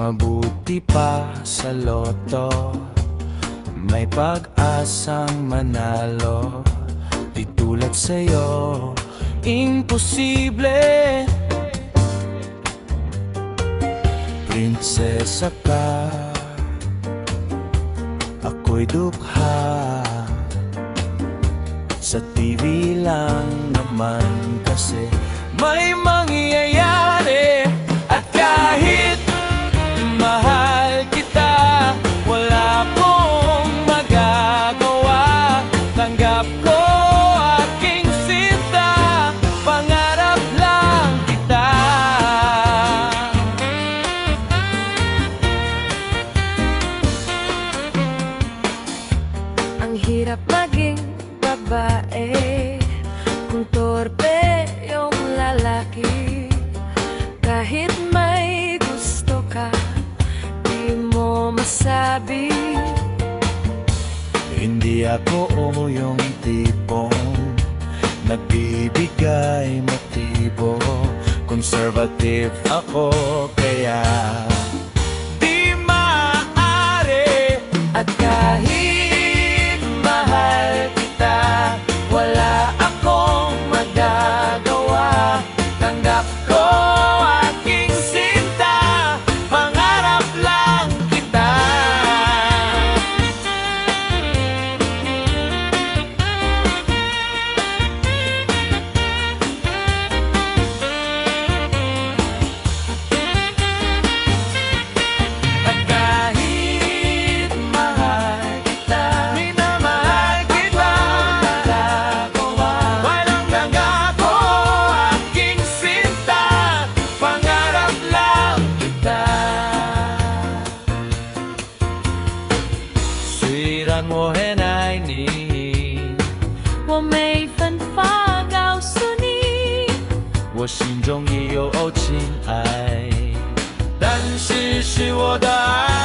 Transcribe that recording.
mabuti pa sa loto, may pag-asang manalo. Di tulad sa'yo, imposible. Prinsesa ka, ako'y dukha. Sa TV lang naman kasi may mangyayari. At kahit mahal kita, wala akong magagawa. Tanggap ko aking sinta, pangarap lang kita. Ang hirap maging babae kung torpe yung lalaki. Kahit may gusto ka, di mo masabi. Hindi ako yung tipong nagbibigay motibo. Conservative ako, kaya di maaari. At kahit mahal kita, Wala akong magagawa. Tanggap ko aking sinta, pangarap lang kita. At kahit mahal kita, minamahal kita. Walang nangako aking sinta, pangarap lang kita. 虽然我很爱你，我没分法告诉你，我心中也有情爱，但是是我的爱。